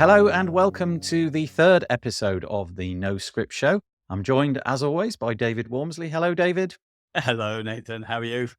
Hello and welcome to the third episode of the No Script Show. I'm joined, as always, by David Wormsley. Hello, David. Hello, Nathan. How are you?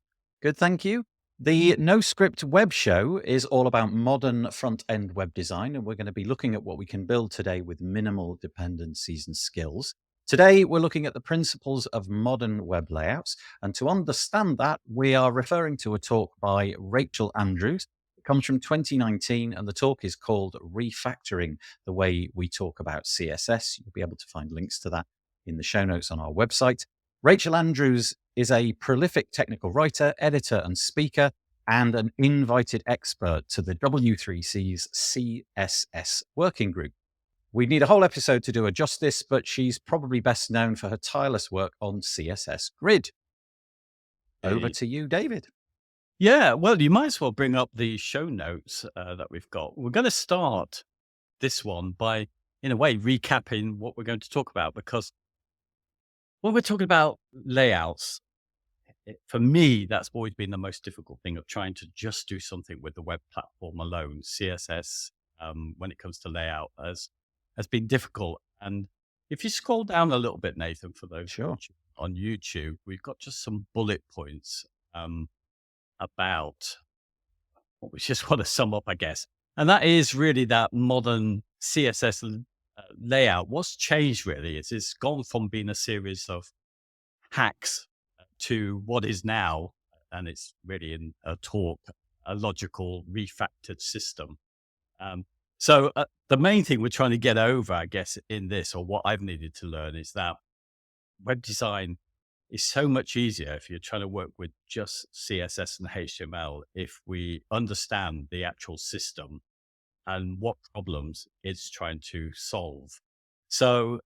Good, thank you. The No Script web show is all about modern front-end web design, and we're going to be looking at what we can build today with minimal dependencies and skills. Today, we're looking at the principles of modern web layouts, and to understand that, we are referring to a talk by Rachel Andrews. It comes from 2019, and the talk is called Refactoring, the way we talk about CSS. You'll be able to find links to that in the show notes on our website. Rachel Andrews is a prolific technical writer, editor, and speaker, and an invited expert to the W3C's CSS working group. We need a whole episode to do her justice, but she's probably best known for her tireless work on CSS Grid. Over to you, David. Yeah, well, you might as well bring up the show notes that we've got. We're going to start this one by, in a way, recapping what we're going to talk about, because when we're talking about layouts, for me, that's always been the most difficult thing of trying to just do something with the web platform alone. CSS, when it comes to layout, has been difficult. And if you scroll down a little bit, Nathan, for those Sure. on YouTube, we've got just some bullet points about what we just want to sum up, I guess. And that is really that modern CSS layout. What's changed really is it's gone from being a series of hacks to what is now, and it's really in a talk, a logical refactored system. So the main thing we're trying to get over, I guess, in this, or what I've needed to learn, is that web design is so much easier if you're trying to work with just CSS and HTML, if we understand the actual system and what problems it's trying to solve. So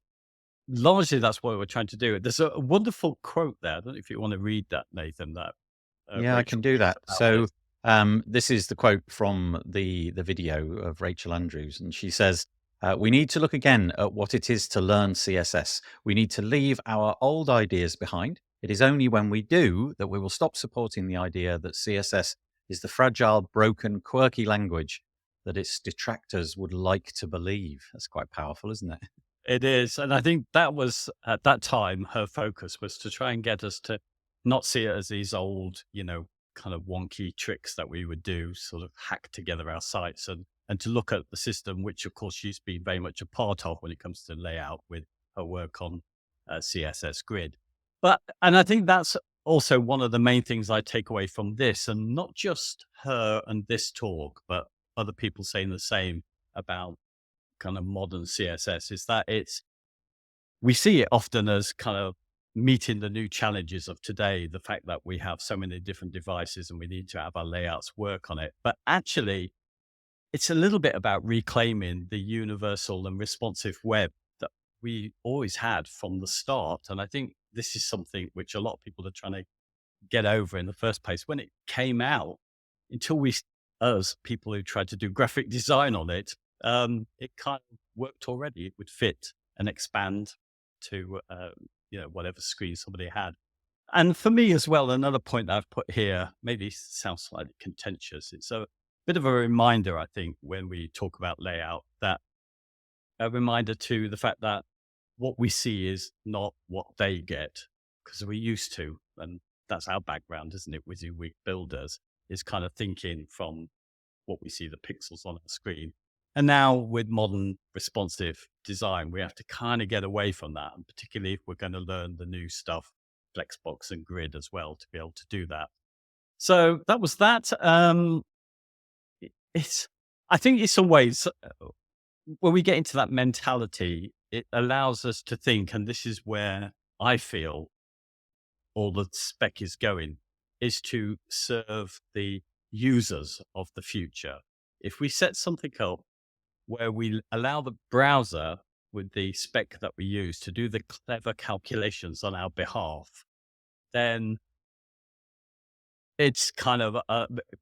largely that's what we're trying to do. There's a wonderful quote there. I don't know if you want to read that, Nathan. That Yeah, I can do that. So this is the quote from the video of Rachel Andrews, and she says, we need to look again at what it is to learn CSS. We need to leave our old ideas behind. It is only when we do that we will stop supporting the idea that CSS is the fragile, broken, quirky language that its detractors would like to believe. That's quite powerful, isn't it? It is. And I think that was, at that time, her focus was to try and get us to not see it as these old, kind of wonky tricks that we would do, sort of hack together our sites, and to look at the system, which of course she's been very much a part of when it comes to layout with her work on CSS Grid. And I think that's also one of the main things I take away from this, and not just her and this talk, but other people saying the same about kind of modern CSS, is that we see it often as kind of meeting the new challenges of today, the fact that we have so many different devices and we need to have our layouts work on it. But actually, it's a little bit about reclaiming the universal and responsive web that we always had from the start. And I think this is something which a lot of people are trying to get over in the first place. When it came out, until us people who tried to do graphic design on it, it kind of worked already. It would fit and expand to whatever screen somebody had. And for me as well, another point that I've put here, maybe sounds slightly contentious. It's a bit of a reminder, I think, when we talk about layout, that a reminder to the fact that what we see is not what they get, because we're used to, and that's our background, isn't it? WYSIWYG builders is kind of thinking from what we see, the pixels on our screen. And now with modern responsive design, we have to kind of get away from that. And particularly if we're going to learn the new stuff, Flexbox and Grid as well, to be able to do that. So that was that. I think in some ways, when we get into that mentality, it allows us to think, and this is where I feel all the spec is going, is to serve the users of the future. If we set something up where we allow the browser with the spec that we use to do the clever calculations on our behalf, then it's kind of,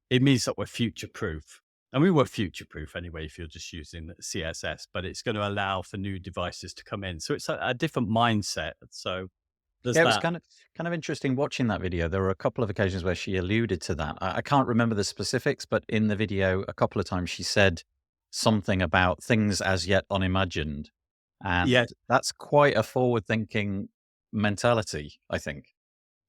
it means that we're future proof. And we were future proof anyway, if you're just using CSS, but it's going to allow for new devices to come in. So it's a different mindset. So yeah, it was kind of interesting watching that video. There were a couple of occasions where she alluded to that. I can't remember the specifics, but in the video, a couple of times she said something about things as yet unimagined. Yeah. And that's quite a forward thinking mentality, I think.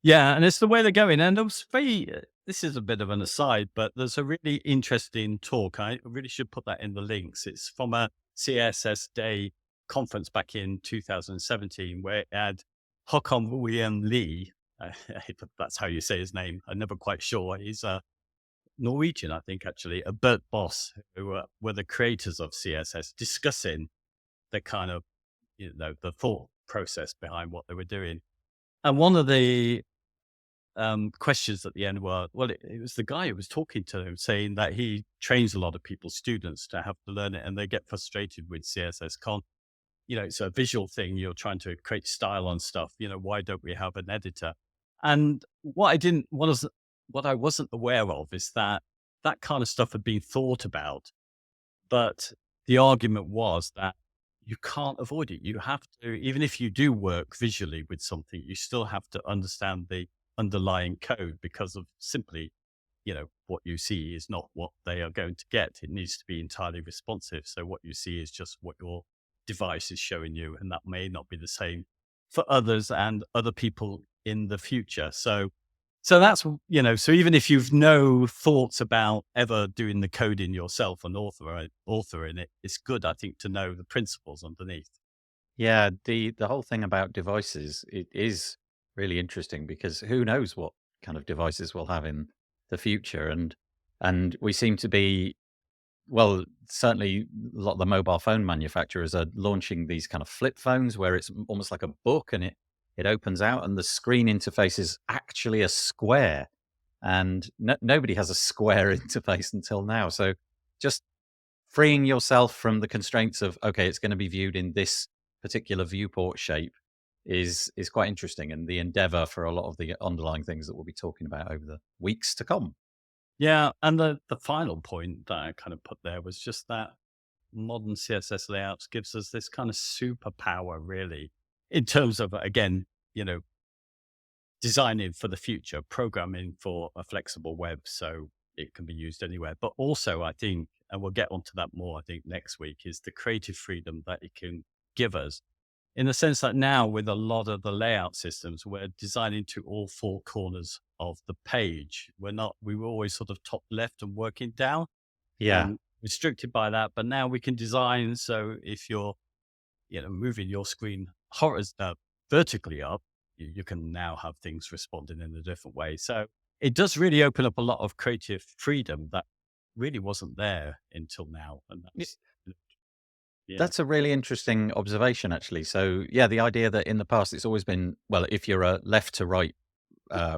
Yeah, and it's the way they're going. And it was very, this is a bit of an aside, but there's a really interesting talk. I really should put that in the links. It's from a CSS Day conference back in 2017, where it had Håkon William Lee. If that's how you say his name. I'm never quite sure. He's a Norwegian, I think, actually, a Bert Boss, who were the creators of CSS, discussing the kind of, the thought process behind what they were doing. And one of the questions at the end were, well, it was the guy who was talking to him saying that he trains a lot of people's students to have to learn it, and they get frustrated with CSS. It's a visual thing. You're trying to create style on stuff. Why don't we have an editor? And what I wasn't aware of is that that kind of stuff had been thought about, but the argument was that you can't avoid it. You have to, even if you do work visually with something, you still have to understand the underlying code, because of simply, what you see is not what they are going to get. It needs to be entirely responsive. So what you see is just what your device is showing you, and that may not be the same for others and other people in the future. So that's, so even if you've no thoughts about ever doing the coding yourself and author in it, it's good, I think, to know the principles underneath. Yeah, the whole thing about devices, it is really interesting because who knows what kind of devices we'll have in the future. And we seem to be, well, certainly a lot of the mobile phone manufacturers are launching these kind of flip phones where it's almost like a book, and it opens out and the screen interface is actually a square. And nobody has a square interface until now. So just freeing yourself from the constraints of, okay, it's going to be viewed in this particular viewport shape is quite interesting, and the endeavor for a lot of the underlying things that we'll be talking about over the weeks to come. Yeah, and the final point that I kind of put there was just that modern CSS layouts gives us this kind of superpower, really, in terms of, again, you know, designing for the future, programming for a flexible web so it can be used anywhere. But also, I think, and we'll get onto that more, I think, next week, is the creative freedom that it can give us, in the sense that now, with a lot of the layout systems, we're designing to all four corners of the page. We were always sort of top left and working down Yeah. and restricted by that. But now we can design so if you're, moving your screen vertically up, you can now have things responding in a different way. So it does really open up a lot of creative freedom that really wasn't there until now. And that's, yeah, That's a really interesting observation, actually. So, yeah, the idea that in the past it's always been, well, if you're a left to right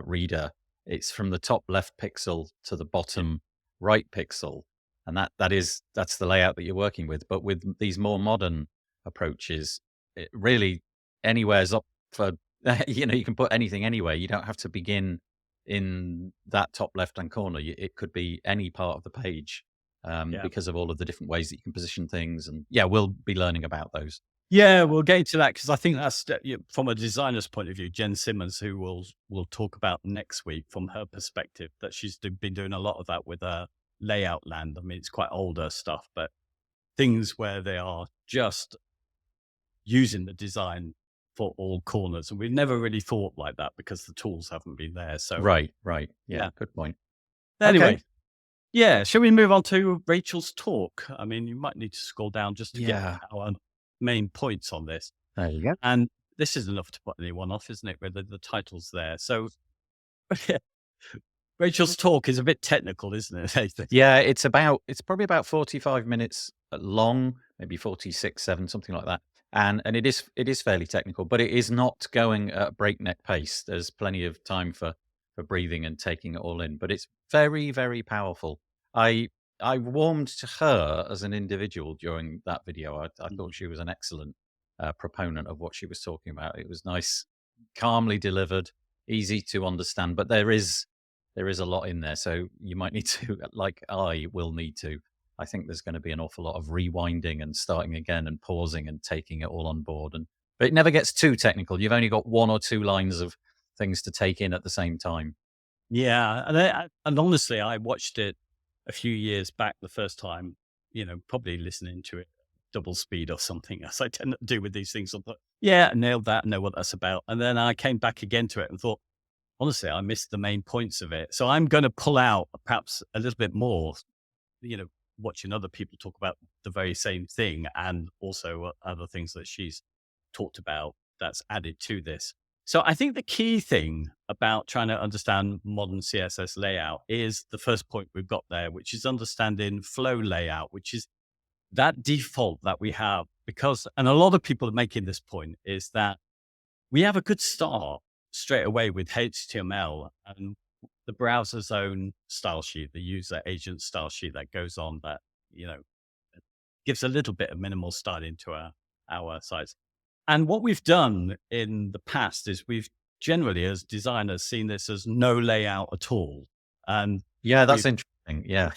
reader, it's from the top left pixel to the yeah, bottom right pixel, and that's the layout that you're working with. But with these more modern approaches, it really anywhere's up for you can put anything anywhere. You don't have to begin in that top left hand corner. It could be any part of the page, yeah. because of all of the different ways that you can position things. And yeah, we'll be learning about those. Yeah, we'll get into that because I think that's from a designer's point of view. Jen Simmons, who we'll talk about next week, from her perspective, that she's been doing a lot of that with layout land. I mean, it's quite older stuff, but things where they are just using the design for all corners, and we've never really thought like that because the tools haven't been there. So Right, right. Yeah, yeah. good point. Okay. Anyway, yeah. Shall we move on to Rachel's talk? I mean, you might need to scroll down just to get Yeah. our main points on this. There you go. And this is enough to put anyone off, isn't it? Where the title's there. So Rachel's talk is a bit technical, isn't it? Nathan? Yeah, it's probably about 45 minutes long, maybe 46, 7, something like that. And it is fairly technical, but it is not going at a breakneck pace. There's plenty of time for breathing and taking it all in, but it's very, very powerful. I I warmed to her as an individual during that video. I thought she was an excellent proponent of what she was talking about. It was nice, calmly delivered, easy to understand, but there is a lot in there. So you might need to, like I will need to. I think there's going to be an awful lot of rewinding and starting again and pausing and taking it all on board. But it never gets too technical. You've only got one or two lines of things to take in at the same time. Yeah, and honestly, I watched it a few years back the first time, probably listening to it double speed or something, as I tend to do with these things. I thought, yeah, nailed that, know what that's about. And then I came back again to it and thought, honestly, I missed the main points of it. So I'm going to pull out perhaps a little bit more, you know, watching other people talk about the very same thing, and also other things that she's talked about that's added to this. So I think the key thing about trying to understand modern CSS layout is the first point we've got there, which is understanding flow layout, which is that default that we have. Because, and a lot of people are making this point, is that we have a good start straight away with HTML and the browser's own style sheet, the user agent style sheet that goes on that, gives a little bit of minimal styling to our sites. And what we've done in the past is we've generally, as designers, seen this as no layout at all. And Yeah, that's we've, interesting. Yeah.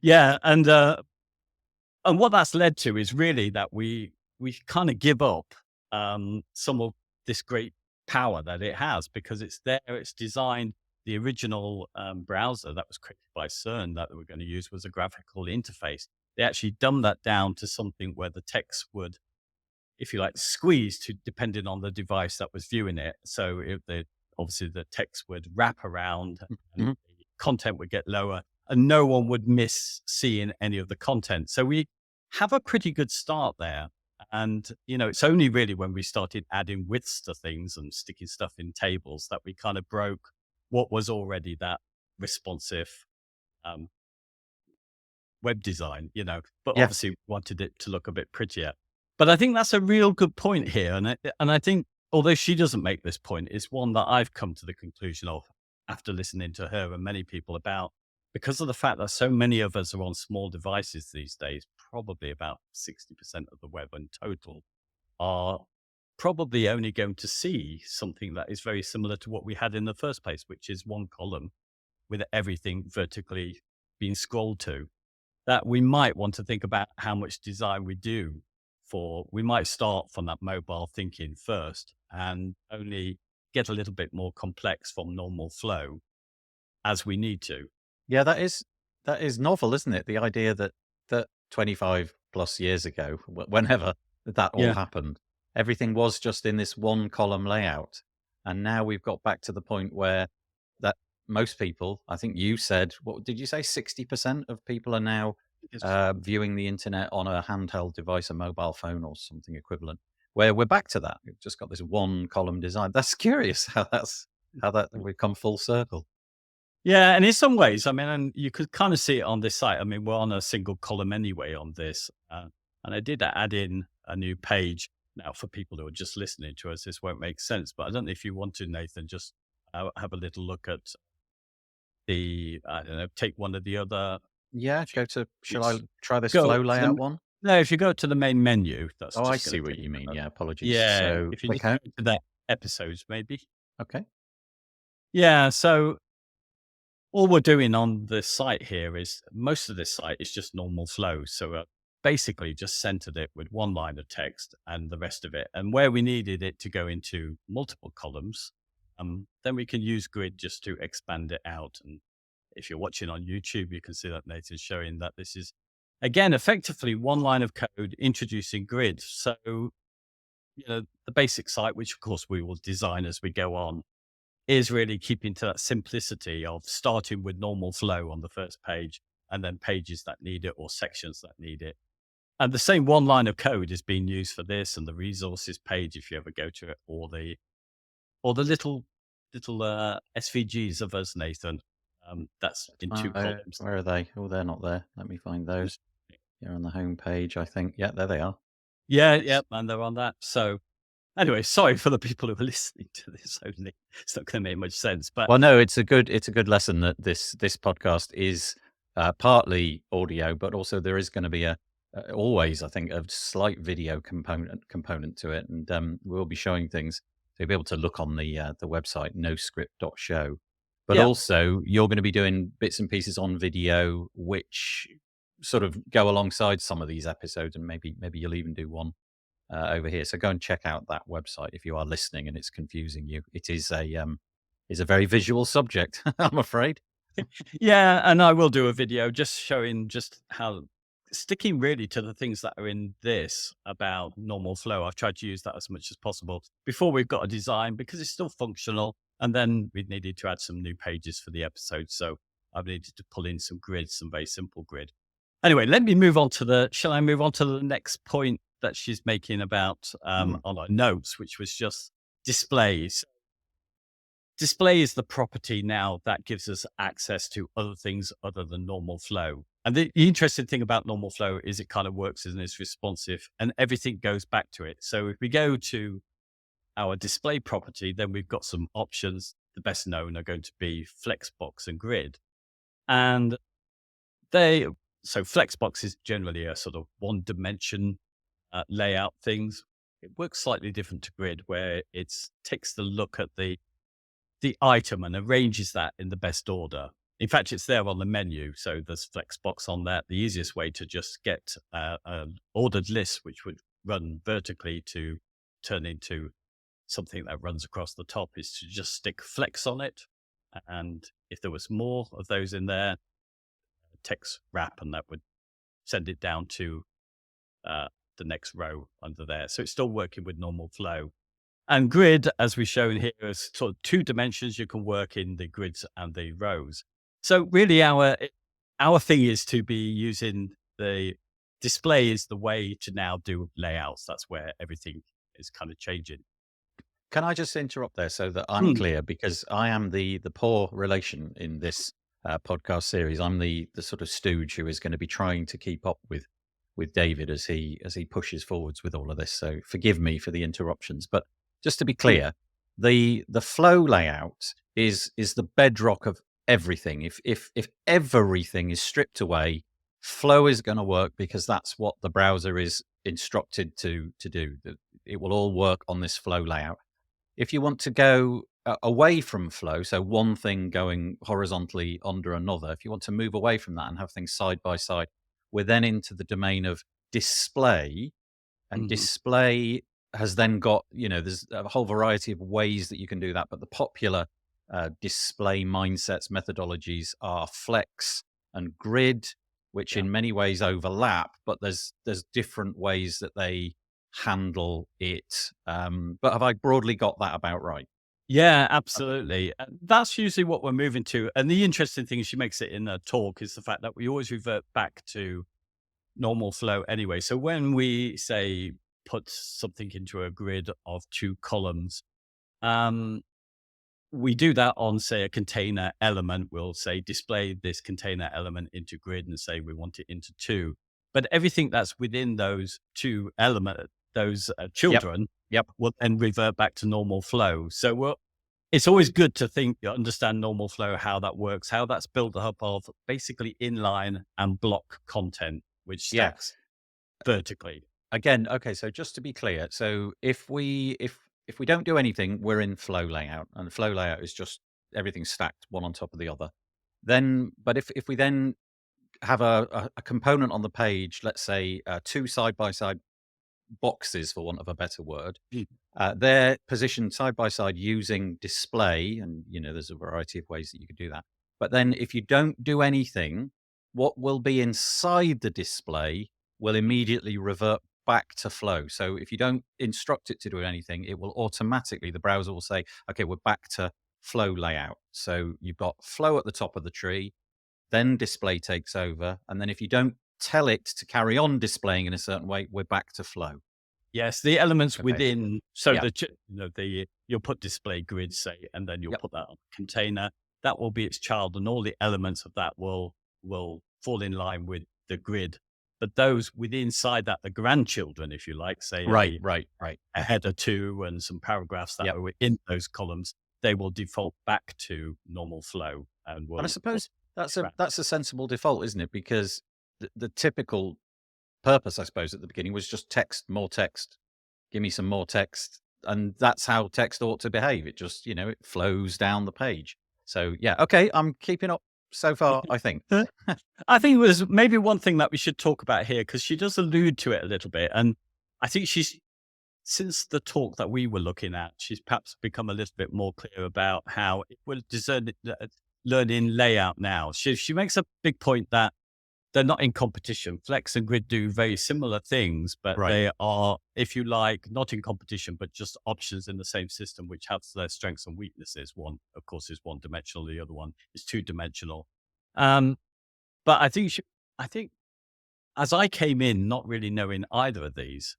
yeah. And what that's led to is really that we kind of give up some of this great power that it has, because it's there, it's designed. The original browser that was created by CERN that we're going to use was a graphical interface. They actually dumbed that down to something where the text would, if you like, squeeze to depending on the device that was viewing it. So obviously the text would wrap around and Mhm. the content would get lower and no one would miss seeing any of the content. So we have a pretty good start there. And, it's only really when we started adding widths to things and sticking stuff in tables that we kind of broke what was already that responsive um, web design, but Yeah. obviously wanted it to look a bit prettier. But I think that's a real good point here. And I think, although she doesn't make this point, it's one that I've come to the conclusion of after listening to her and many people about, because of the fact that so many of us are on small devices these days, probably about 60% of the web in total are probably only going to see something that is very similar to what we had in the first place, which is one column with everything vertically being scrolled to. That we might want to think about how much design we do for. We might start from that mobile thinking first and only get a little bit more complex from normal flow as we need to. Yeah, that is novel, isn't it? The idea that 25 plus years ago, whenever that all Yeah. happened, everything was just in this one column layout. And now we've got back to the point where that most people, I think you said, what did you say? 60% of people are now It's- viewing the internet on a handheld device, a mobile phone or something equivalent, where we're back to that. We've just got this one column design. That's curious how that we've come full circle. Yeah, and in some ways, I mean, and you could kind of see it on this site. I mean, we're on a single column anyway on this, and I did add in a new page. Now, for people who are just listening to us, this won't make sense, but I don't know if you want to, Nathan, just have a little look at I don't know, take one of the other. Yeah, If you, go to shall I it's- try this go flow to the layout one? no, if you go to the main menu, that's Oh, I just going see to what take you mean. you. Yeah, apologies. Yeah, So if you click just out. go to that episodes, maybe. Okay. Yeah, so all we're doing on the site here is most of this site is just normal flow. So basically just centered it with one line of text and the rest of it. And where we needed it to go into multiple columns, then we can use grid just to expand it out. And if you're watching on YouTube, you can see that Nathan's showing that this is, again, effectively one line of code introducing grid. So, the basic site, which of course we will design as we go on, is really keeping to that simplicity of starting with normal flow on the first page and then pages that need it or sections that need it. And the same one line of code is being used for this and the resources page, if you ever go to it, or the little SVGs of us, Nathan. That's in two columns. Where are they? Oh, they're not there. Let me find those. Here on the home page, I think. Yeah, there they are. Yeah, yeah, and they're on that. So anyway, sorry for the people who are listening to this only. It's not going to make much sense, but Well, no, it's a good lesson that this podcast is partly audio, but also there is going to be always, I think, a slight video component to it, and we'll be showing things. So you'll be able to look on the website noscript.show, but yeah, also you're going to be doing bits and pieces on video, which sort of go alongside some of these episodes, and maybe you'll even do one over here. So go and check out that website if you are listening and it's confusing you. It is a very visual subject, I'm afraid. yeah, and I will do a video just showing just how sticking really to the things that are in this about normal flow. I've tried to use that as much as possible before we've got a design because it's still functional. And then we needed to add some new pages for the episode. So I've needed to pull in some grids, some very simple grid. Anyway, let me move on to shall I move on to the next point that she's making about on our notes, which was just displays. Display is the property now that gives us access to other things other than normal flow. And the interesting thing about normal flow is it kind of works and is responsive and everything goes back to it. So if we go to our display property, then we've got some options. The best known are going to be Flexbox and Grid. And so Flexbox is generally a sort of one dimension layout things. It works slightly different to Grid where it takes the look at the item and arranges that in the best order. In fact, it's there on the menu. So there's Flexbox on there. The easiest way to just get an ordered list, which would run vertically to turn into something that runs across the top, is to just stick Flex on it. And if there was more of those in there, text wrap, and that would send it down to the next row under there. So it's still working with normal flow. And grid, as we've shown here, is sort of two dimensions. You can work in the grids and the rows. So really our thing is to be using the display is the way to now do layouts. That's where everything is kind of changing. Can I just interrupt there so that I'm clear? Because I am the poor relation in this podcast series. I'm the sort of stooge who is going to be trying to keep up with David as he pushes forwards with all of this. So forgive me for the interruptions. But just to be clear, the flow layout is the bedrock of everything. If everything is stripped away, flow is going to work because that's what the browser is instructed to do. It will all work on this flow layout. If you want to go away from flow, so one thing going horizontally under another, if you want to move away from that and have things side by side, we're then into the domain of display. And display has then got, there's a whole variety of ways that you can do that. But the popular display mindsets, methodologies are Flex and Grid, which in many ways overlap, but there's different ways that they handle it. But have I broadly got that about right? Yeah, Okay. absolutely. That's usually what we're moving to. And the interesting thing, she makes it in a talk, is the fact that we always revert back to normal flow anyway. So when we say put something into a grid of 2 columns, we do that on, say, a container element. We'll say display this container element into grid and say we want it into 2. But everything that's within those 2 elements, those children, will then revert back to normal flow. So it's always good to understand normal flow, how that works, how that's built up of basically inline and block content, which stacks vertically. Again, okay, so just to be clear, so if we don't do anything, we're in flow layout, and flow layout is just everything stacked one on top of the other. But if we then have a component on the page, let's say 2 side by side boxes, for want of a better word, they're positioned side by side using display, and there's a variety of ways that you could do that. But then if you don't do anything, what will be inside the display will immediately revert back to flow. So if you don't instruct it to do anything, it will automatically, the browser will say, okay, we're back to flow layout. So you've got flow at the top of the tree, then display takes over. And then if you don't tell it to carry on displaying in a certain way, we're back to flow. Yes, the elements within. So you'll put display grid, say, and then you'll put that on container. That will be its child, and all the elements of that will fall in line with the grid. But those inside that, the grandchildren, if you like, say, right, a header 2 and some paragraphs that are within those columns, they will default back to normal flow. And I suppose that's a sensible default, isn't it? Because the typical purpose, I suppose, at the beginning was just more text, give me some more text. And that's how text ought to behave. It just, it flows down the page. So okay, I'm keeping up so far, I think. I think it was maybe one thing that we should talk about here, because she does allude to it a little bit. And I think since the talk that we were looking at, she's perhaps become a little bit more clear about how it will learn in layout now. She makes a big point that they're not in competition. Flex and Grid do very similar things, but Right. they are, if you like, not in competition, but just options in the same system, which have their strengths and weaknesses. One, of course, is one dimensional. The other one is two dimensional. Um, but I think as I came in, not really knowing either of these,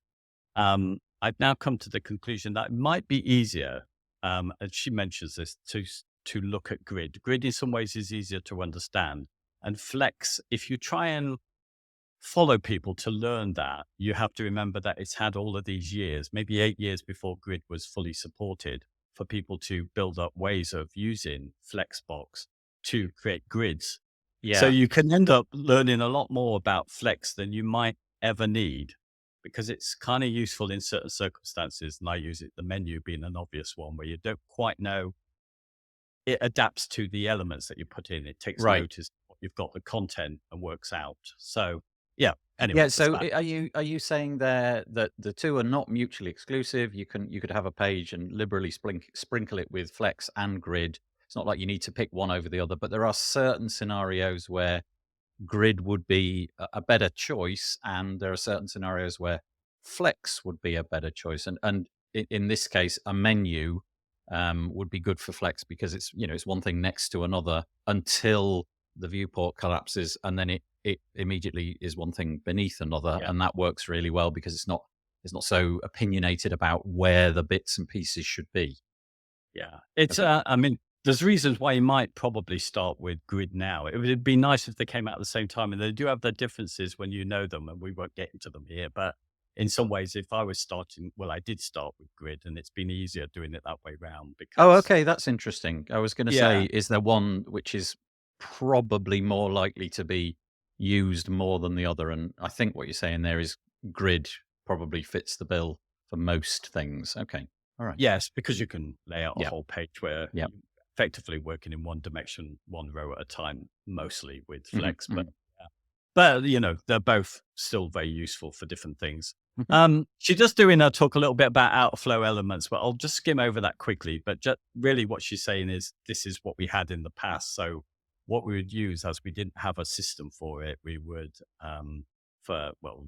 I've now come to the conclusion that it might be easier, and she mentions this, to look at Grid. Grid in some ways is easier to understand. And Flex, if you try and follow people to learn that, you have to remember that it's had all of these years, maybe 8 years before Grid was fully supported, for people to build up ways of using Flexbox to create grids. So Yeah. you can end up learning a lot more about Flex than you might ever need, because it's kind of useful in certain circumstances. And I use it, the menu being an obvious one, where you don't quite know. It adapts to the elements that you put in. It takes Right. notice of what you've got, the content, and works out. So yeah, anyway, Yeah. that's So that. are you saying there that the two are not mutually exclusive? You could have a page and liberally sprinkle it with Flex and Grid. It's not like you need to pick one over the other, but there are certain scenarios where Grid would be a better choice, and there are certain scenarios where Flex would be a better choice. And in this case, a menu would be good for Flex because it's one thing next to another until the viewport collapses, and then it immediately is one thing beneath another, Yeah, and that works really well because it's not so opinionated about where the bits and pieces should be. yeah. It's, Okay. I mean, there's reasons why you might probably start with Grid now. It would be nice if they came out at the same time, and they do have their differences when you know them, and we won't get into them here. But in some ways, if I was starting, well, I did start with Grid, and it's been easier doing it that way round Oh, because, okay, that's interesting. I was going to say, yeah, is there one which is probably more likely to be used more than the other? And I think what you're saying there is Grid probably fits the bill for most things. Okay, all right. yes, because you can lay out a Yeah, whole page where yeah. you're effectively working in one dimension, one row at a time, mostly with Hmm. Flex. Hmm. But, they're both still very useful for different things. Hmm. She does do in her talk a little bit about outflow elements, but I'll just skim over that quickly. But really what she's saying is this is what we had in the past. So what we would use, as we didn't have a system for it, we would, a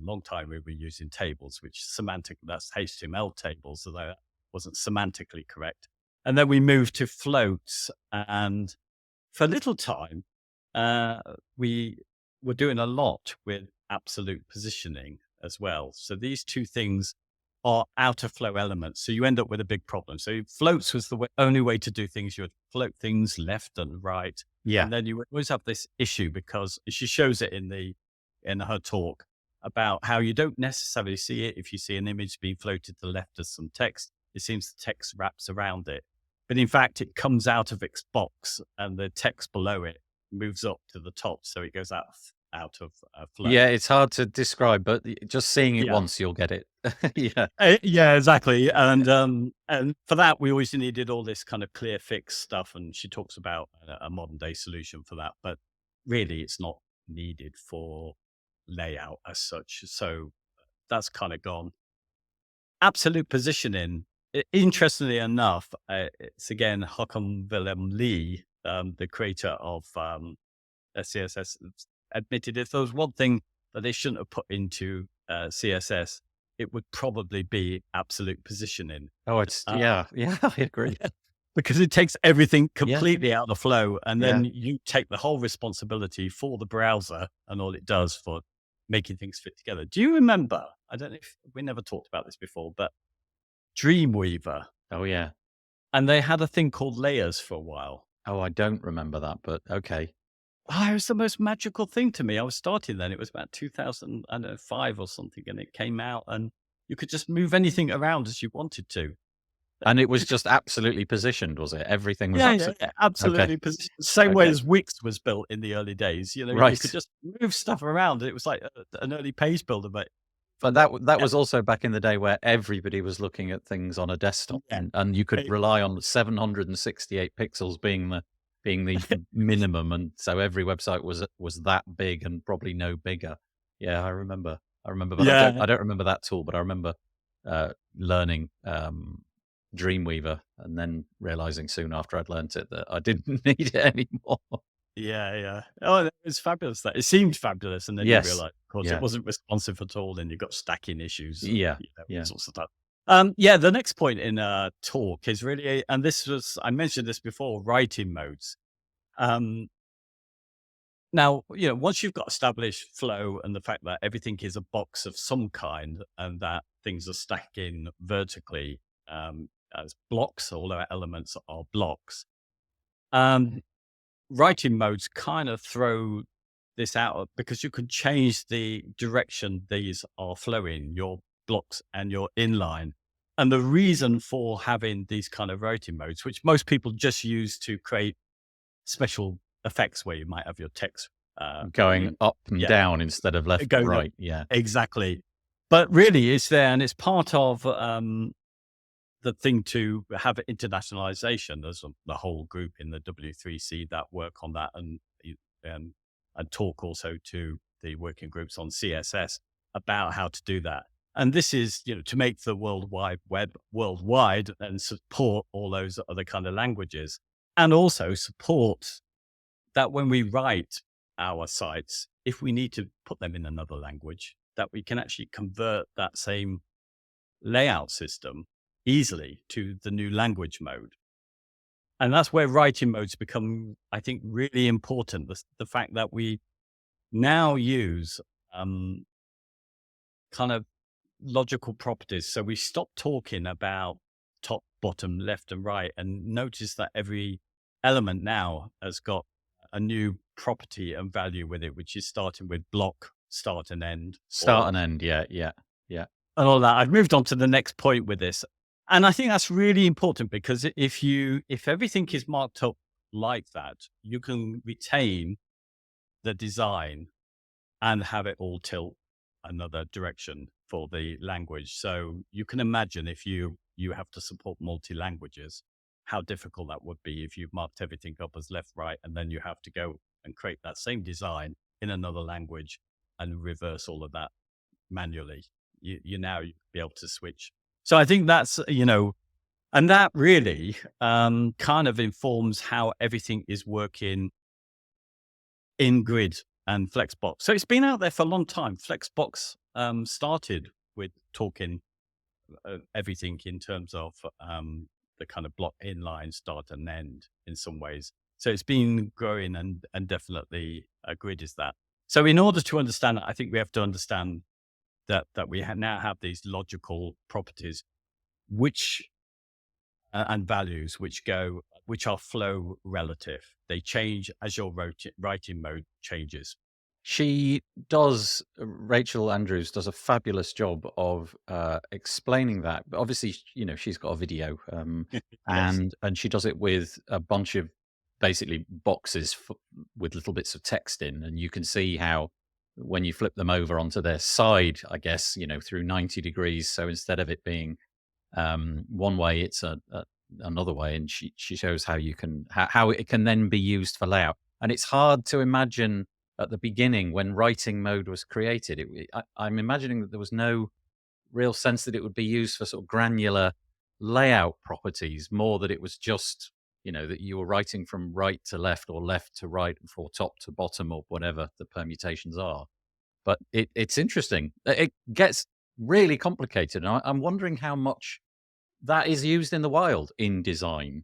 long time we were using tables, which that's HTML tables, so that wasn't semantically correct. And then we moved to floats, and for a little time, uh, we were doing a lot with absolute positioning as well. So these two things are out of flow elements. So you end up with a big problem. So floats was the only way to do things. You would float things left and right. Yeah, And then you would always have this issue, because she shows it in her talk, about how you don't necessarily see it. If you see an image being floated to the left of some text, it seems the text wraps around it. But in fact, it comes out of its box, and the text below it moves up to the top. So it goes out of flow. yeah. It's hard to describe, but just seeing it Yeah. once, you'll get it. Yeah. Yeah, exactly. And for that, we always needed all this kind of clear fix stuff. And she talks about a modern day solution for that, but really it's not needed for layout as such. So that's kind of gone. Absolute positioning. Interestingly enough, it's again Håkon Willem Lee, the creator of CSS, admitted if there was one thing that they shouldn't have put into CSS, it would probably be absolute positioning, Oh, it's uh, yeah, yeah. I agree. because it takes everything Yeah, completely out of the flow, and yeah. then you take the whole responsibility for the browser and all it does for making things fit together. Do you remember? I don't know if we never talked about this before, but Dreamweaver, Oh, yeah. and they had a thing called layers for a while. Oh, I don't remember that, but okay. Oh, it was the most magical thing to me. I was starting then. It was about 2005 or something, and it came out, and you could just move anything around as you wanted to. And it was just absolutely positioned, was it? Everything was Yeah, yeah, absolutely yeah, okay. absolutely. Same way Okay. as Wix was built in the early days. You could Right. just move stuff around. It was like an early page builder, but But but that yeah, was also back in the day where everybody was looking at things on a desktop, yeah, and you could eh, rely on 768 pixels being the minimum, and so every website was that big and probably no bigger. Yeah, I remember, but yeah. I don't remember that tool, but I remember learning Dreamweaver and then realizing soon after I'd learnt it that I didn't need it anymore. Yeah, yeah. Oh, it was fabulous. That it seemed fabulous, and then you Yes. realize, of course, it Yeah. wasn't responsive at all, and you got stacking issues and Yeah. all Yeah. sorts of stuff. Yeah, the next point in talk is really, and this was I mentioned this before, writing modes. Um, Now, once you've got established flow and the fact that everything is a box of some kind and that things are stacking vertically as blocks, all our elements are blocks, um, writing modes kind of throw this out because you can change the direction these are flowing, your blocks and your inline. And the reason for having these kind of writing modes, which most people just use to create special effects where you might have your text Going being, up and yeah, down instead of left and going up. right. Yeah. Exactly. But really, it's there and it's part of the thing to have internationalization. There's the whole group in the W3C that work on that and, and talk also to the working groups on CSS about how to do that. And this is, to make the World Wide Web worldwide and support all those other kind of languages and also support that when we write our sites, if we need to put them in another language, that we can actually convert that same layout system easily to the new language mode. And that's where writing modes become, I think, really important. The fact that we now use um, kind of logical properties. So we stop talking about top, bottom, left, and right, and notice that every element now has got a new property and value with it, which is starting with block, start and end, Start or and end. Yeah. Yeah. Yeah. and all that. I've moved on to the next point with this. And I think that's really important because if everything is marked up like that, you can retain the design and have it all tilt another direction for the language. So you can imagine if you have to support multi languages, how difficult that would be if you've marked everything up as left, right, and then you have to go and create that same design in another language and reverse all of that manually. You now you be able to switch. So I think that's and that really kind of informs how everything is working in grid and Flexbox. So it's been out there for a long time. Flexbox started with talking everything in terms of the kind of block inline start and end in some ways. So it's been growing and definitely grid is that. So in order to understand it, I think we have to understand that we now have these logical properties which and values which are flow relative. They change as your writing mode changes. She does, Rachel Andrews does a fabulous job of explaining that. But obviously, she's got a video, Yes. and she does it with a bunch of basically boxes with little bits of text in, and you can see how when you flip them over onto their side, I guess through 90 degrees. So instead of it being one way, it's another way, and she shows how you can how it can then be used for layout. And it's hard to imagine at the beginning when writing mode was created. I'm imagining that there was no real sense that it would be used for sort of granular layout properties, more that it was just that you were writing from right to left or left to right or top to bottom or whatever the permutations are. But it's interesting. It gets really complicated, and I'm wondering how much that is used in the wild in design,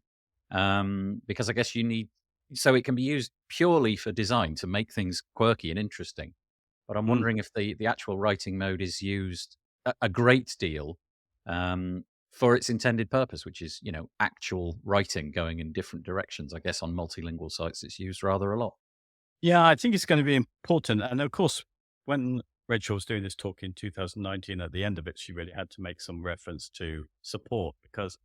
because I guess you need so it can be used purely for design to make things quirky and interesting. But I'm Mm. wondering if the actual writing mode is used a great deal for its intended purpose, which is actual writing going in different directions. I guess on multilingual sites it's used rather a lot. Yeah, I think it's going to be important. And of course, when Rachel was doing this talk in 2019, at the end of it, she really had to make some reference to support because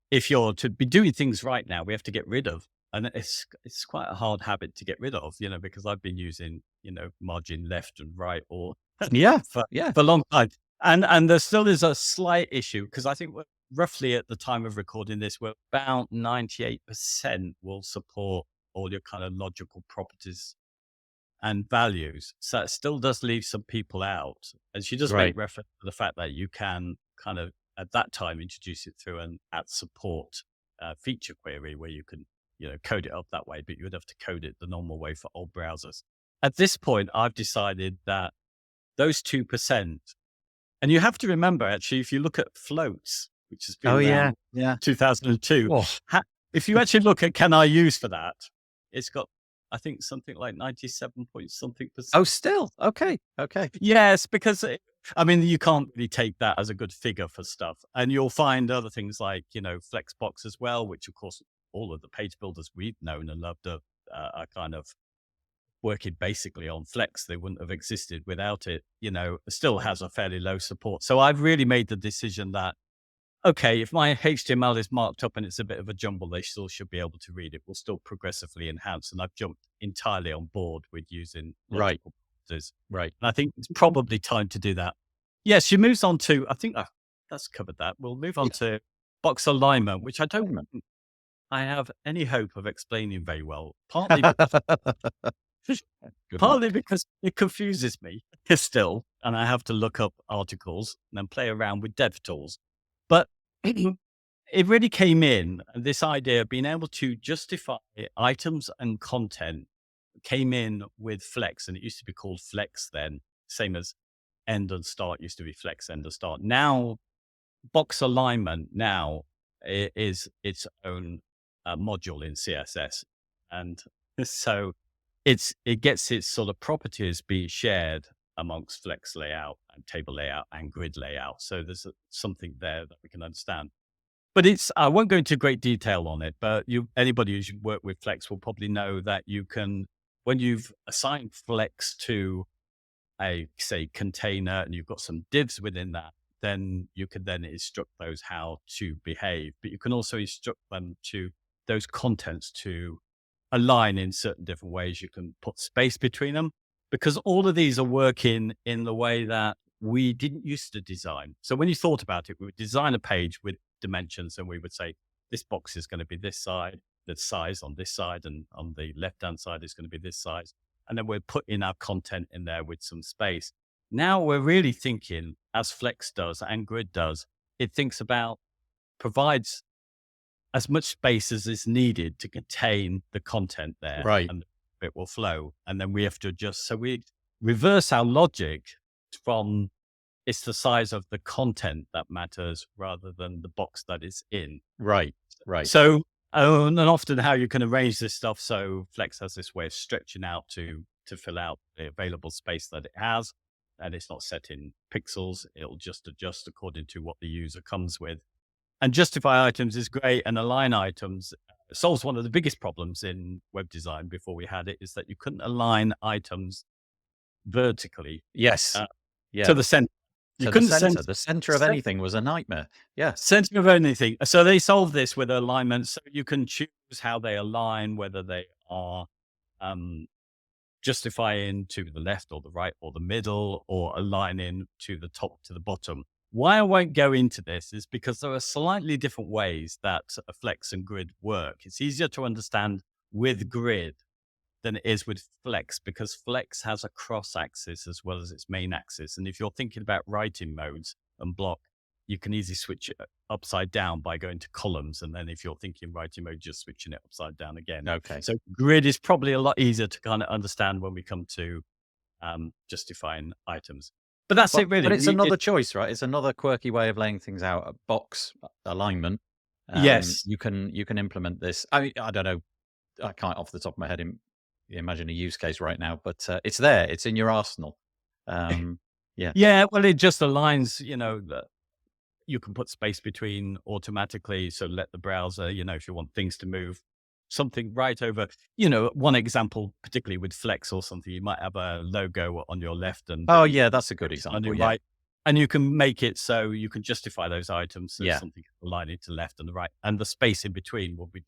if you're to be doing things right now, we have to get rid of, and it's quite a hard habit to get rid of, because I've been using, margin left and right or Yeah, for yeah, a long time, and there still is a slight issue because I think we're roughly at the time of recording this, we're about 98% will support all your kind of logical properties and values. So it still does leave some people out. And she does make right. reference to the fact that you can kind of at that time introduce it through an at support feature query where you can code it up that way, but you would have to code it the normal way for old browsers. At this point, I've decided that those 2%, and you have to remember, actually, if you look at floats, which has been Oh, yeah. around Yeah. 2002, Oh, if you actually look at can I use for that, it's got, I think, something like 97 point something oh, percent. still. Okay. Okay. Yes, because you can't really take that as a good figure for stuff. And you'll find other things like, Flexbox as well, which of course all of the page builders we've known and loved are kind of working basically on Flex. They wouldn't have existed without it. It still has a fairly low support. So I've really made the decision that, okay, if my HTML is marked up and it's a bit of a jumble, they still should be able to read it. We'll still progressively enhance. And I've jumped entirely on board with using Right. logical properties. Right. And I think it's probably time to do that. Yes, she moves on to, I think that's covered that. We'll move on to box alignment, which I don't Alignment. think I have any hope of explaining very well, partly because, Good partly luck. because it confuses me still, and I have to look up articles and then play around with dev tools. But it really came in, this idea of being able to justify items and content came in with Flex, and it used to be called Flex then, same as end and start used to be Flex, end and start. Now, box alignment now is its own module in CSS. And so it gets its sort of properties being shared amongst Flex layout and table layout and grid layout. So there's something there that we can understand. But I won't go into great detail on it, but anybody who's worked with Flex will probably know that you can, when you've assigned Flex to a, say, container and you've got some divs within that, then you can then instruct those how to behave. But you can also instruct them to those contents to align in certain different ways. You can put space between them because all of these are working in the way that we didn't used to design. So when you thought about it, we would design a page with dimensions and we would say, this box is going to be this side, the size on this side, and on the left-hand side is going to be this size. And then we're putting our content in there with some space. Now we're really thinking, as Flex does and Grid does, it thinks about, provides as much space as is needed to contain the content there. Right. And it will flow. And then we have to adjust. So we reverse our logic from it's the size of the content that matters rather than the box that is in. Right. Right. So, and often how you can arrange this stuff. So Flex has this way of stretching out to fill out the available space that it has. And it's not set in pixels. It'll just adjust according to what the user comes with. And justify items is great. And align items solves one of the biggest problems in web design before we had it, is that you couldn't align items vertically Yes. Yeah. to the center. You To couldn't the center. The center of anything was a nightmare. Yeah. center of anything. So they solve this with alignment. So you can choose how they align, whether they are justifying to the left or the right or the middle, or aligning to the top to the bottom. Why I won't go into this is because there are slightly different ways that a Flex and Grid work. It's easier to understand with Grid than it is with Flex, because Flex has a cross axis as well as its main axis. And if you're thinking about writing modes and block, you can easily switch it upside down by going to columns. And then if you're thinking writing mode, just switching it upside down again. Okay. So Grid is probably a lot easier to kind of understand when we come to justifying items. But that's it, really. But it's another choice, right? It's another quirky way of laying things out. A box alignment. Yes. You can implement this. I don't know. I can't off the top of my head imagine a use case right now, but it's there. It's in your arsenal. Yeah. Yeah. Well, it just aligns, you can put space between automatically. So let the browser, if you want things to move something right over, one example, particularly with Flex or something, you might have a logo on your left and that's a good example. on your Yeah. right. And you can make it so you can justify those items. So Yeah. something aligning to the left and the right, and the space in between will be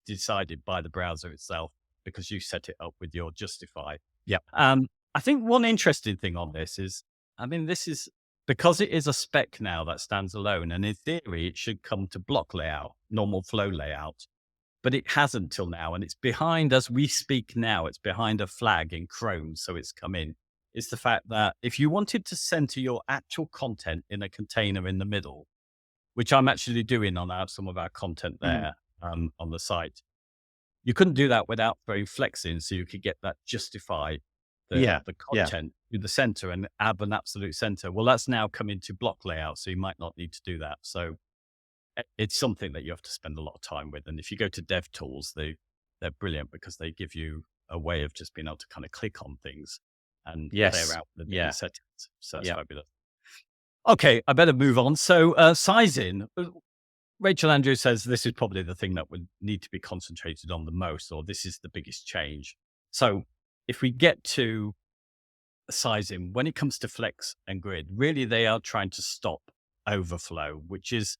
decided by the browser itself because you set it up with your justify. Yeah. I think one interesting thing on this is, this is because it is a spec now that stands alone, and in theory, it should come to block layout, normal flow layout, but it hasn't till now. And it's behind, as we speak now, it's behind a flag in Chrome. So it's come in. It's the fact that if you wanted to center your actual content in a container in the middle, which I'm actually doing on some of our content there on the site, you couldn't do that without throwing flex in, so you could get that justify Yeah. the Yeah. content in the center and have an absolute center. Well, that's now come into block layout, so you might not need to do that. So it's something that you have to spend a lot of time with. And if you go to dev tools, they're brilliant because they give you a way of just being able to kind of click on things and clear Yes. out the Yeah. different settings. So that's Yeah. fabulous. Okay, I better move on. So sizing. Rachel Andrews says this is probably the thing that would need to be concentrated on the most, or this is the biggest change. So if we get to sizing, when it comes to flex and grid, really they are trying to stop overflow, which is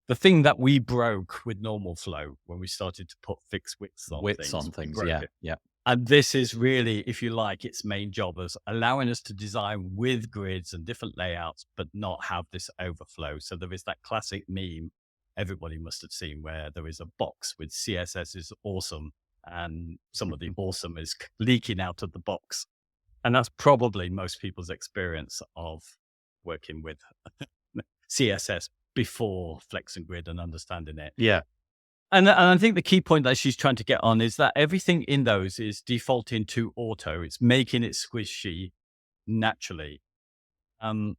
the thing that we broke with normal flow when we started to put fixed widths on Widths things. on We things. broke Yeah. it. Yeah. And this is really, if you like, its main job is allowing us to design with grids and different layouts, but not have this overflow. So there is that classic meme everybody must have seen where there is a box with CSS is awesome and some of the awesome is leaking out of the box. And that's probably most people's experience of working with CSS before Flex and Grid and understanding it. Yeah. And I think the key point that she's trying to get on is that everything in those is defaulting to auto. It's making it squishy naturally. And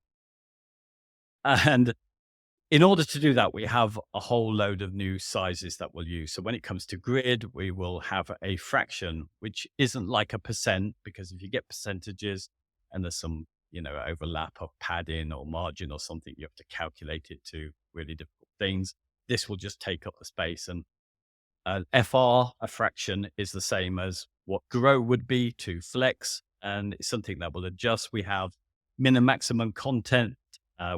in order to do that, we have a whole load of new sizes that we'll use. So when it comes to grid, we will have a fraction, which isn't like a percent, because if you get percentages and there's some, overlap of padding or margin or something, you have to calculate it to really difficult things. This will just take up the space. And FR, a fraction, is the same as what grow would be to flex. And it's something that will adjust. We have maximum content.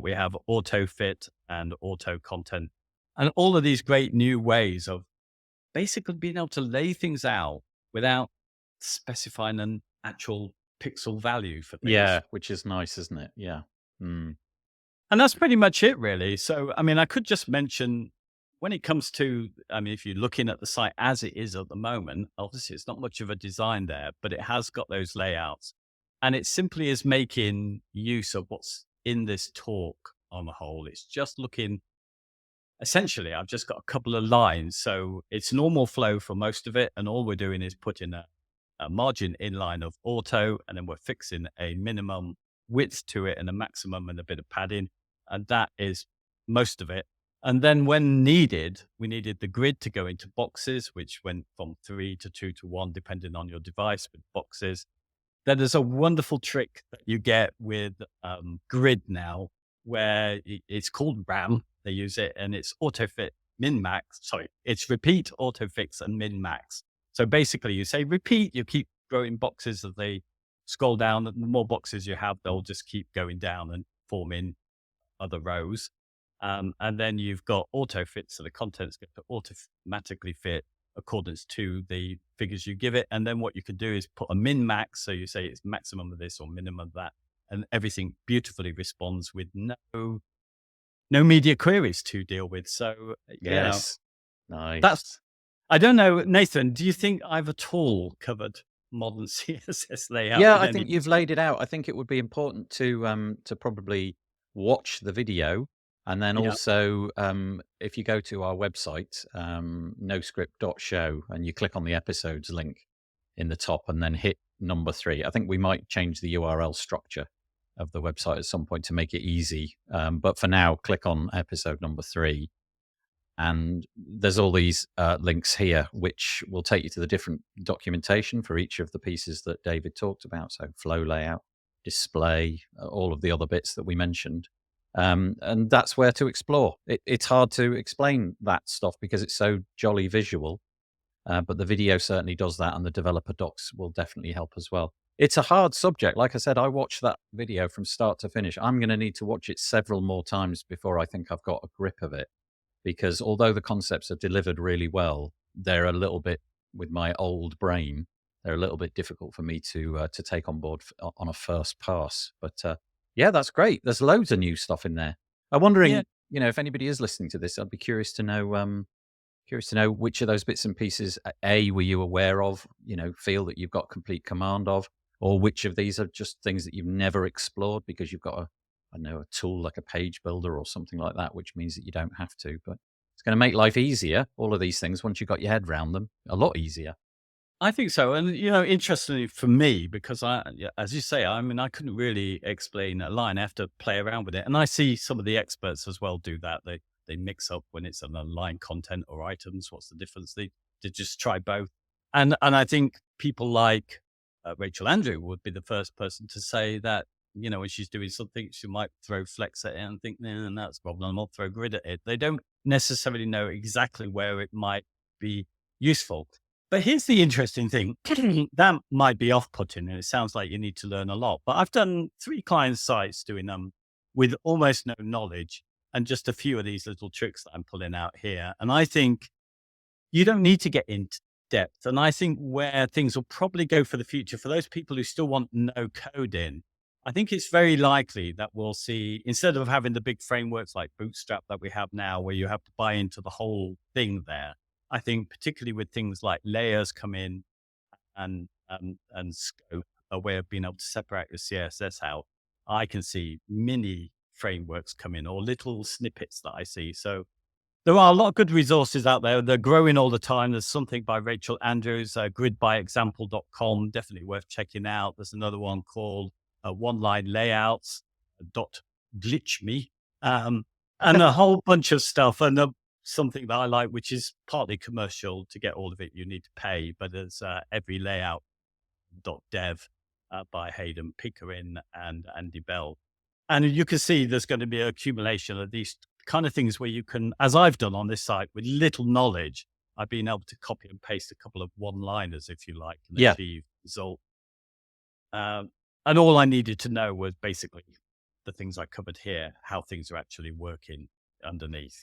We have auto fit and auto content. And all of these great new ways of basically being able to lay things out without specifying an actual pixel value for things. Yeah. Which is nice, isn't it? Yeah. Mm. And that's pretty much it, really. So, I could just mention when it comes to, if you're looking at the site as it is at the moment, obviously it's not much of a design there, but it has got those layouts. And it simply is making use of what's in this talk on the whole. It's just looking, essentially, I've just got a couple of lines. So it's normal flow for most of it. And all we're doing is putting a margin inline of auto, and then we're fixing a minimum width to it and a maximum and a bit of padding. And that is most of it. And then when needed, we needed the grid to go into boxes, which went from 3 to 2 to 1, depending on your device with boxes. Then there's a wonderful trick that you get with grid now, where it's called RAM. They use it, and it's auto fit min max. Sorry, it's repeat, auto fix, and min max. So basically, you say repeat, you keep growing boxes as they scroll down. The more boxes you have, they'll just keep going down and forming other rows. And then you've got auto fit, so the content's going to automatically fit accordance to the figures you give it. And then what you can do is put a min max, so you say it's maximum of this or minimum of that, and everything beautifully responds with no media queries to deal with. So Yes. Nice. that's, I don't know, Nathan, do you think I've at all covered modern CSS layout? Yeah, I think you've laid it out. I think it would be important to probably watch the video, and then also if you go to our website, noscript.show, and you click on the episodes link in the top, and then hit number 3. I think we might change the URL structure of the website at some point to make it easy. But for now, click on episode number 3. And there's all these links here, which will take you to the different documentation for each of the pieces that David talked about. So flow layout, display, all of the other bits that we mentioned. And that's where to explore. It's hard to explain that stuff because it's so jolly visual. But the video certainly does that, and the developer docs will definitely help as well. It's a hard subject. Like I said, I watched that video from start to finish. I'm going to need to watch it several more times before I think I've got a grip of it. Because although the concepts are delivered really well, they're a little bit, with my old brain, they're a little bit difficult for me to take on board on a first pass. But yeah, that's great. There's loads of new stuff in there. I'm wondering, if anybody is listening to this, I'd be curious to know. Curious to know which of those bits and pieces were you aware of? Feel that you've got complete command of, or which of these are just things that you've never explored because you've got a tool like a page builder or something like that, which means that you don't have to. But it's It's going to make life easier. All of these things, once you've got your head around them, a lot easier. I think so. And, interestingly for me, because yeah, as you say, I mean, I couldn't really explain a line. I have to play around with it. And I see some of the experts as well do that. They mix up when it's an line content or items. What's the difference? They just try both. And I think people like Rachel Andrew would be the first person to say that, when she's doing something, she might throw flex at it and think, nah, that's a problem. I'll throw grid at it. They don't necessarily know exactly where it might be useful. But here's the interesting thing. That might be off-putting, and it sounds like you need to learn a lot. But I've done 3 client sites doing them with almost no knowledge and just a few of these little tricks that I'm pulling out here. And I think you don't need to get into depth. And I think where things will probably go for the future, for those people who still want no code in, I think it's very likely that we'll see, instead of having the big frameworks like Bootstrap that we have now, where you have to buy into the whole thing there, I think particularly with things like layers come in and scope, a way of being able to separate the CSS out, I can see mini frameworks come in or little snippets that I see. So there are a lot of good resources out there. They're growing all the time. There's something by Rachel Andrews, gridbyexample.com, definitely worth checking out. There's another one called One Line Layouts, .glitch me, and a whole bunch of stuff. And something that I like, which is partly commercial. To get all of it, you need to pay, but there's every layout.dev by Hayden Pickering and Andy Bell. And you can see there's going to be an accumulation of these kind of things where you can, as I've done on this site with little knowledge, I've been able to copy and paste a couple of one-liners, if you like, and achieve result. And all I needed to know was basically the things I covered here, how things are actually working underneath,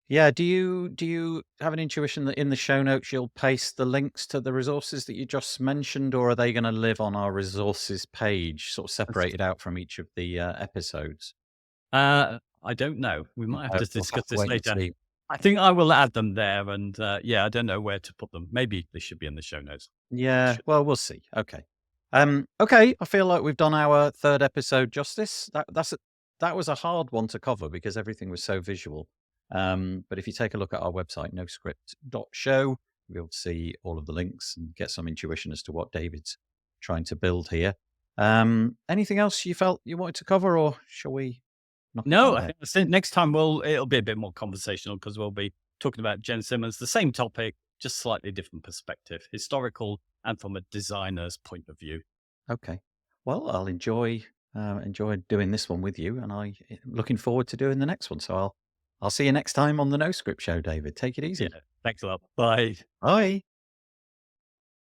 Yeah. Do you have an intuition that in the show notes you'll paste the links to the resources that you just mentioned, or are they going to live on our resources page, sort of separated out from each of the episodes? I don't know. We might have to We'll discuss have to this wait and later. see. I think I will add them there, and yeah, I don't know where to put them. Maybe they should be in the show notes. Yeah. Should. Well, we'll see. Okay. Okay. I feel like we've done our third episode justice. That was a hard one to cover because everything was so visual. But if you take a look at our website, noscript.show, you'll be able to see all of the links and get some intuition as to what David's trying to build here. Anything else you felt you wanted to cover, or shall we knock it No, on I there? think that's it. Next time it'll be a bit more conversational because we'll be talking about Jen Simmons, the same topic, just slightly different perspective, historical and from a designer's point of view. Okay. Well, I'll enjoy doing this one with you, and I'm looking forward to doing the next one. So I'll see you next time on the No Script Show, David. Take it Yeah, easy. thanks a lot. Bye. Bye.